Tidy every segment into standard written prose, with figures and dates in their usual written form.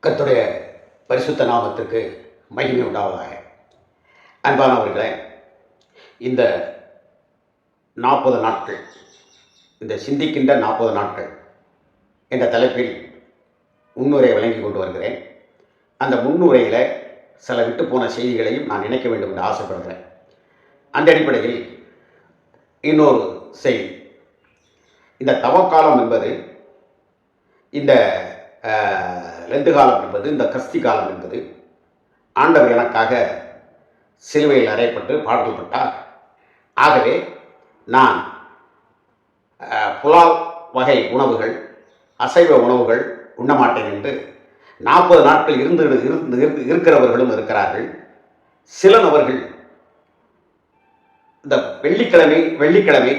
கர்த்தருடைய பரிசுத்த நாமத்திற்கு மகிமை உண்டாவதாக. அன்பானவர்களே, இந்த 40 நாட்கள், இந்த சிந்திக்கின்ற 40 நாட்கள் என்ற தலைப்பில் முன்னுரை வழங்கி கொண்டு வருகிறேன். அந்த முன்னுரையில் சில விட்டு போன செய்திகளையும் நான் நினைக்க வேண்டும் என்று ஆசைப்படுகிறேன். அந்த அடிப்படையில் இன்னொரு செய்தி, இந்த தவக்காலம் என்பது, இந்த லெந்து காலம் என்பது, இந்த கஸ்தி காலம் என்பது, ஆண்டவர் எனக்காக சிலுவையில் அறையப்பட்டு பாடல் பட்டார். ஆகவே நான் புலால் வகை உணவுகள், அசைவ உணவுகள் உண்ணமாட்டேன் என்று 40 நாட்கள் இருக்கிறவர்களும் இருக்கிறார்கள். சில நபர்கள் இந்த வெள்ளிக்கிழமை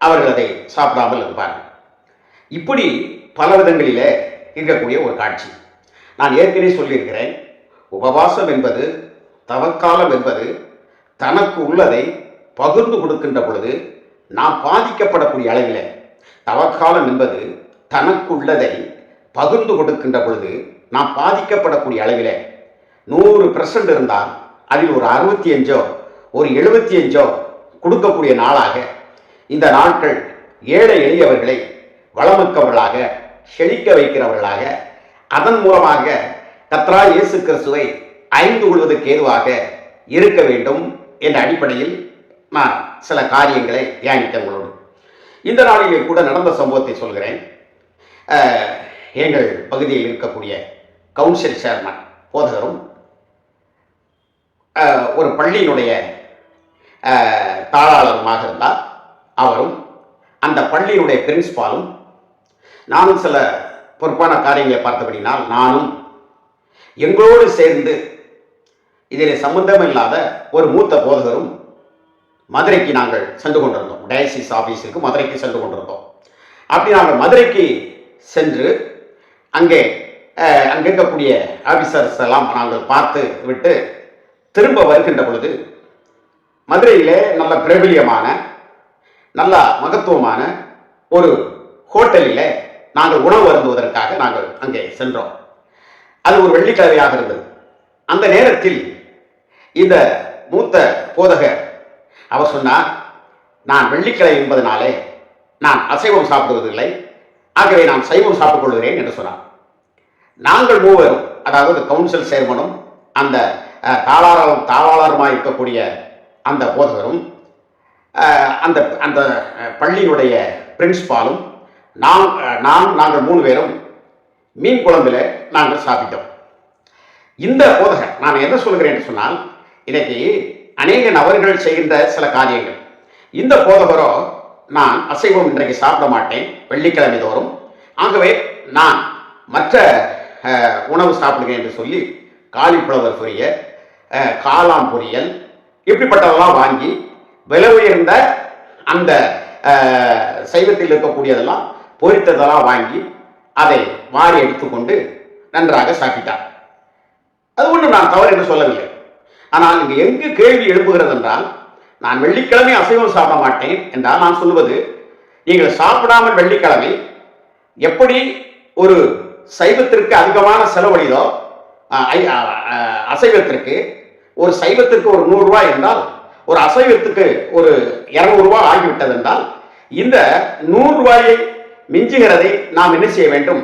அவர்கள் அதை சாப்பிடாமல் இருப்பார்கள். இப்படி பல விதங்களிலே இருக்கக்கூடிய ஒரு காட்சி. நான் ஏற்கனவே சொல்லியிருக்கிறேன், உபவாசம் என்பது, தவக்காலம் என்பது தனக்கு உள்ளதை பகிர்ந்து கொடுக்கின்ற பொழுது நாம் பாதிக்கப்படக்கூடிய அளவில், தவக்காலம் என்பது தனக்கு உள்ளதை பகிர்ந்து கொடுக்கின்ற பொழுது நாம் பாதிக்கப்படக்கூடிய அளவில் 100% இருந்தால் அதில் ஒரு 65 ஒரு 75 கொடுக்கக்கூடிய நாளாக இந்த நாட்கள் ஏழை எளியவர்களை வளமிக்கவர்களாக, செழிக்க வைக்கிறவர்களாக, அதன் மூலமாக கர்த்தராகிய இயேசு கிறிஸ்துவை அறிந்து கொள்வதற்கு ஏதுவாக இருக்க வேண்டும் என்ற அடிப்படையில் நான் சில காரியங்களை தியானித்தவங்களோடு இந்த நாளிலே கூட நடந்த சம்பவத்தை சொல்கிறேன். எங்கள் பகுதியில் இருக்கக்கூடிய கவுன்சில் சேர்மன் போதகரும் ஒரு பள்ளியினுடைய தாளாளருமாக இருந்தார். அவரும் அந்த பள்ளியினுடைய பிரின்சிபாலும் நானும் சில பொறுப்பான காரியங்களை பார்த்தபடினால் நானும் எங்களோடு சேர்ந்து இதில் சம்பந்தம் இல்லாத ஒரு மூத்த போதகரும் மதுரைக்கு நாங்கள் சென்று கொண்டிருந்தோம். டயசிஸ் ஆஃபீஸுக்கு மதுரைக்கு சென்று கொண்டிருந்தோம். அப்படி நாங்கள் மதுரைக்கு சென்று அங்கே இருக்கக்கூடிய ஆஃபீஸர்ஸ் எல்லாம் நாங்கள் பார்த்து விட்டு திரும்ப வருகின்ற பொழுது மதுரையிலே நல்ல பிரபல்யமான, நல்ல மகத்துவமான ஒரு ஹோட்டலில் நாங்கள் உணவு அருந்துவதற்காக நாங்கள் அங்கே சென்றோம். அது ஒரு வெள்ளிக்கிழமையாக இருந்தது. அந்த நேரத்தில் இந்த மூத்த போதகர் அவர் சொன்னார், நான் வெள்ளிக்கிழமை என்பதனாலே நான் அசைவம் சாப்பிடுவதில்லை, ஆகவே நான் சைவம் சாப்பிட்டுக் கொள்கிறேன் என்று சொன்னார். நாங்கள் மூவரும், அதாவது கவுன்சில் சேர்மனும் அந்த தாளாளருமாய் இருக்கக்கூடிய அந்த போதகரும் அந்த அந்த பள்ளியினுடைய பிரின்சிபாலும் நாங்கள் 3 பேரும் மீன் குழம்பில் நாங்கள் சாப்பிட்டோம். இந்த போதகர், நான் என்ன சொல்கிறேன் என்று சொன்னால், இன்னைக்கு அநேக நபர்கள் செய்கின்ற சில காரியங்கள். இந்த போதகரோ, நான் அசைவம் இன்றைக்கு சாப்பிட மாட்டேன் வெள்ளிக்கிழமை தோறும், ஆகவே நான் மற்ற உணவு சாப்பிடுகிறேன் என்று சொல்லி காலிஃப்ளவர் பொரியல், காளான் பொரியல், இப்படிப்பட்டதெல்லாம் வாங்கி விலை உயர்ந்த அந்த சைவத்தில் இருக்கக்கூடியதெல்லாம் பொரித்ததெல்லாம் வாங்கி அதை வாரி எடுத்துக்கொண்டு நன்றாக சாப்பிட்டார். அது ஒன்றும் நான் தவறு என்று சொல்லவில்லை. ஆனால் இங்கு எங்கு கேள்வி எழுப்புகிறது என்றால், நான் வெள்ளிக்கிழமை அசைவம் சாப்பிட மாட்டேன் என்றால் நான் சொல்வது, நீங்கள் சாப்பிடாமல் வெள்ளிக்கிழமை எப்படி ஒரு சைவத்திற்கு அதிகமான செலவழிதோ, அசைவத்திற்கு ஒரு சைவத்திற்கு ஒரு 100 ரூபாய் என்றால் ஒரு அசைவத்துக்கு ஒரு 200 ரூபாய் ஆகிவிட்டது என்றால், இந்த 100 ரூபாயை மிஞ்சுகிறதை நாம் என்ன செய்ய வேண்டும்?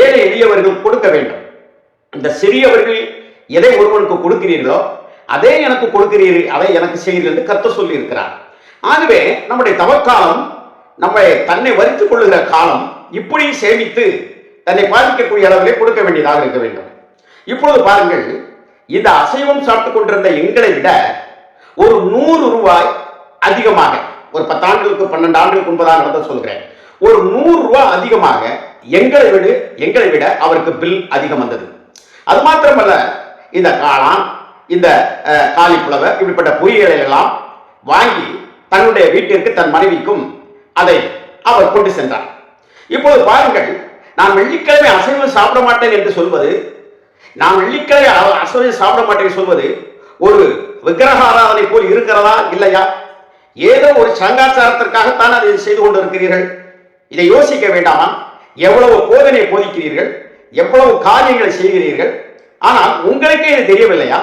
ஏழை எளியவர்கள் கொடுக்க வேண்டும். இந்த சிறியவர்கள் எதை ஒருவனுக்கு கொடுக்கிறீர்களோ அதே எனக்கு கொடுக்கிறீர்கள், அதை எனக்கு செய்கிறீர்கள் என்று கர்த்தர் சொல்லி இருக்கிறார். ஆகவே நம்முடைய தவக்காலம், நம்ம தன்னை வரித்துக் கொள்ளுகிற காலம், இப்படி சேமித்து தன்னை பாதிக்கக்கூடிய அளவிலே கொடுக்க வேண்டியதாக இருக்க வேண்டும். இப்பொழுது பாருங்கள், இந்த அசைவம் சாப்பிட்டுக் கொண்டிருந்த எங்களை விட ஒரு 100 ரூபாய் அதிகமாக, ஒரு 10 ஆண்டுகளுக்கு 12 ஆண்டுகளுக்கு முன்பதாக நடந்த சொல்கிறேன், ஒரு 100 ரூபாய் அதிகமாக எங்களை விட அவருக்கு பில் அதிகம் வந்தது. அது மாத்திரமல்ல, இந்த காளான், இந்த காலிஃப்ளவர், இப்படிப்பட்ட பொரியல்களை எல்லாம் வாங்கி தன்னுடைய வீட்டிற்கு, தன் மனைவிக்கும் அதை அவர் கொண்டு சென்றார். இப்போது பாருங்கள், நான் வெள்ளிக்கிழமை அசைவம் சாப்பிட மாட்டேன் என்று சொல்வது, நான் வெள்ளிக்கிழமை அசைவம் சாப்பிட மாட்டேன் சொல்வது ஒரு விக்கிரக ஆராதனை போல் இருக்கிறதா இல்லையா? ஏதோ ஒரு சங்காச்சாரத்திற்காகத்தான் அதை செய்து கொண்டிருக்கிறீர்கள். இதை யோசிக்க வேண்டாமா? எவ்வளவு போதனை போதிக்கிறீர்கள், எவ்வளவு காரியங்களை செய்கிறீர்கள். ஆனால் உங்களுக்கே இது தெரியவில்லையா?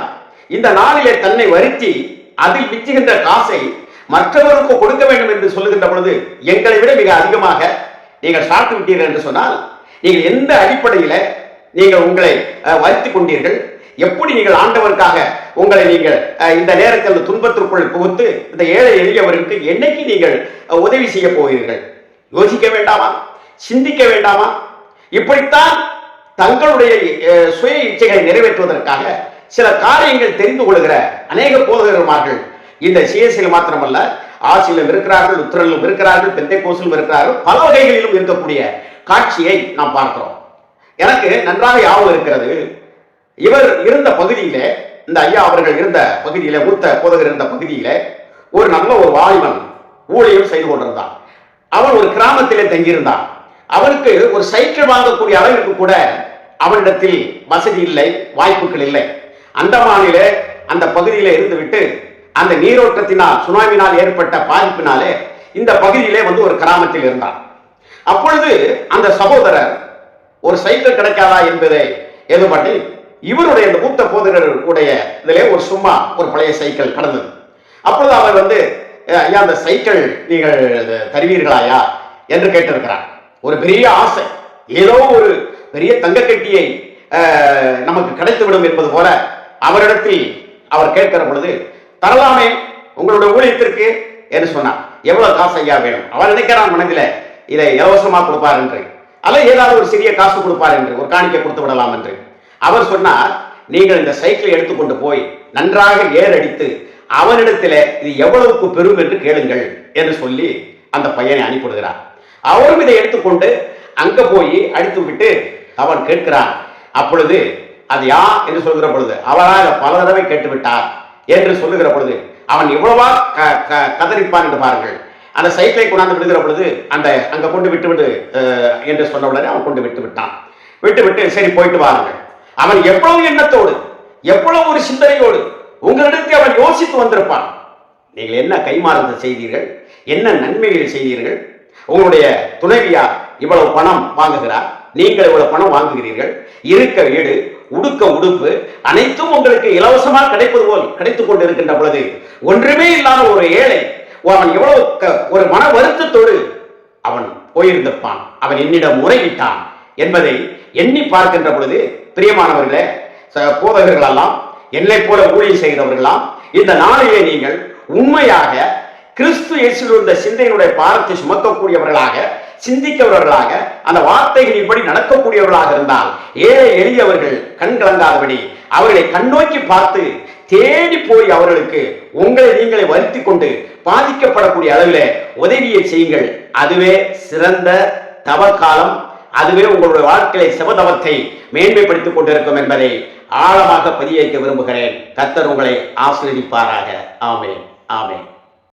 இந்த நாளிலே தன்னை வருத்தி அதில் மிச்சுகின்ற காசை மற்றவருக்கு கொடுக்க வேண்டும் என்று சொல்லுகின்ற பொழுது எங்களை விட மிக அதிகமாக நீங்கள் சாப்பிட்டு விட்டீர்கள் என்று சொன்னால் நீங்கள் எந்த அடிப்படையில் நீங்கள் உங்களை வருத்திக் கொண்டீர்கள்? எப்படி நீங்கள் ஆண்டவருக்காக உங்களை நீங்கள் இந்த நேரத்தில் துன்பத்திற்குள் புகுத்து இந்த ஏழை எளியவருக்கு என்னைக்கு நீங்கள் உதவி செய்ய போகிறீர்கள்? யோசிக்க வேண்டாமா? சிந்திக்க வேண்டாமா? இப்படித்தான் தங்களுடைய சுய இச்சைகளை நிறைவேற்றுவதற்காக சில காரியங்கள் தெரிந்து கொள்கிற அநேக போதகர்மார்கள் இந்த சிஎஸ்சியில் மாத்திரமல்ல, ஆசியிலும் இருக்கிறார்கள், உத்தரவிலும் இருக்கிறார்கள், பெந்தைக்கோஸ்திலும் இருக்கிறார்கள், பல வகைகளிலும் இருக்கக்கூடிய காட்சியை நாம் பார்க்கிறோம். எனக்கு நன்றாக ஞாபகம் இருக்கிறது. இவர் இருந்த பகுதியிலே, இந்த ஐயா அவர்கள் இருந்த பகுதியில, மூத்த போதகர் இருந்த பகுதியில ஒரு நல்ல ஒரு வாலிபன் ஊழியம் செய்து கொண்டிருந்தான். அவன் ஒரு கிராமத்திலே தங்கியிருந்தான். அவனுக்கு ஒரு சைக்கிள் வாங்கக்கூடிய அளவிற்கு கூட அவனிடத்தில் வசதி இல்லை, வாய்ப்புகள் இல்லை. அந்தமானிலே அந்த பகுதியில இருந்து விட்டு அந்த நீரோட்டத்தினால், சுனாமினால் ஏற்பட்ட பாதிப்பினாலே இந்த பகுதியிலே வந்து ஒரு கிராமத்தில் இருந்தான். அப்பொழுது அந்த சகோதரர் ஒரு சைக்கிள் கிடைக்காதா என்பதை எதிர்பார்த்து இவருடைய இந்த மூத்த போதகருடைய இதிலே ஒரு சும்மா ஒரு பழைய சைக்கிள் கடந்தது. அப்பொழுது அவர் வந்து, ஐயா அந்த சைக்கிள் நீங்கள் தருவீர்களாயா என்று கேட்டிருக்கிறார். ஒரு பெரிய ஆசை, ஏதோ ஒரு பெரிய தங்கக்கட்டியை நமக்கு கிடைத்துவிடும் என்பது போல அவரிடத்தில் அவர் கேட்கிற பொழுது, தரலாமே உங்களுடைய ஊழியத்திற்கு என்று சொன்னார். எவ்வளவு காசு ஐயா வேணும்? அவர் நினைக்கிறான் மனதில் இதை இலவசமா கொடுப்பார் என்று, அல்ல ஏதாவது ஒரு சிறிய காசு கொடுப்பார் என்று, ஒரு காணிக்கை கொடுத்து விடலாம் என்று. அவர் சொன்னார், நீங்கள் இந்த சைக்கிளை எடுத்துக்கொண்டு போய் நன்றாக ஏறடித்து அவனிடத்தில் இது எவ்வளவுக்கு பெறும் என்று கேளுங்கள் என்று சொல்லி அந்த பையனை அனுப்பிவிடுகிறார். அவரும் இதை எடுத்துக்கொண்டு அங்க போய் அடித்து விட்டு அவன் கேட்கிறான். அப்பொழுது அது யா என்று சொல்கிற பொழுது, அவராக பல தடவை கேட்டுவிட்டார் என்று சொல்லுகிற பொழுது அவன் எவ்வளவா கதறிப்பான் என்று பாருங்கள். அந்த சைக்கிளை கொண்டாந்து விடுகிற பொழுது அந்த அங்க கொண்டு விட்டு என்று சொன்ன உடனே அவன் கொண்டு விட்டான். விட்டு சரி போயிட்டு வாருங்கள். அவன் எவ்வளவு எண்ணத்தோடு, எவ்வளவு ஒரு சிந்தனையோடு உங்களிடத்தில் அவன் யோசித்து வந்திருப்பான். நீங்கள் என்ன கைமாறுதல் செய்தீர்கள்? என்ன நன்மைகள் செய்தீர்கள்? உங்களுடைய துணைவியார் இவ்வளவு பணம் வாங்குகிறார், நீங்கள் இவ்வளவு பணம் வாங்குகிறீர்கள். இருக்க வீடு, உடுக்க உடுப்பு அனைத்தும் உங்களுக்கு இலவசமாக கிடைப்பது போல் கிடைத்துக் கொண்டிருக்கின்ற பொழுது ஒன்றுமே இல்லாத ஒரு ஏழை அவன் எவ்வளவு ஒரு மன வருத்தத்தோடு அவன் போயிருந்திருப்பான். அவன் என்னிடம் முறையிட்டான் என்பதை எண்ணி பார்க்கின்ற பொழுது, பிரியமானவர்களே, போதகர்கள் எல்லாம், என்னை போல ஊழியம் செய்கிறவர்களாம், இந்த நாளிலே நீங்கள் உண்மையாக கிறிஸ்து இயேசுவில் இருந்த சிந்தையினுடைய பாரத்தை சுமக்கக்கூடியவர்களாக, சிந்திக்கவர்களாக, அந்த வார்த்தைகளின்படி நடக்கக்கூடியவர்களாக இருந்தால் ஏழை எளியவர்கள் கண் கலங்காதபடி அவர்களை கண்ணோக்கி பார்த்து தேடி போய் அவர்களுக்கு உங்களை நீங்களை வருத்தி கொண்டு பாதிக்கப்படக்கூடிய அளவில் உதவியை செய்யுங்கள். அதுவே சிறந்த தவக்காலம். அதுவே உங்களுடைய வாழ்க்கையை சிவதவத்தை மேன்மைப்படுத்திக் கொண்டிருக்கும் என்பதை ஆழமாக பதிய வைக்க விரும்புகிறேன். கர்த்தர் உங்களை ஆசீர்வதிப்பாராக. ஆமென், ஆமென்.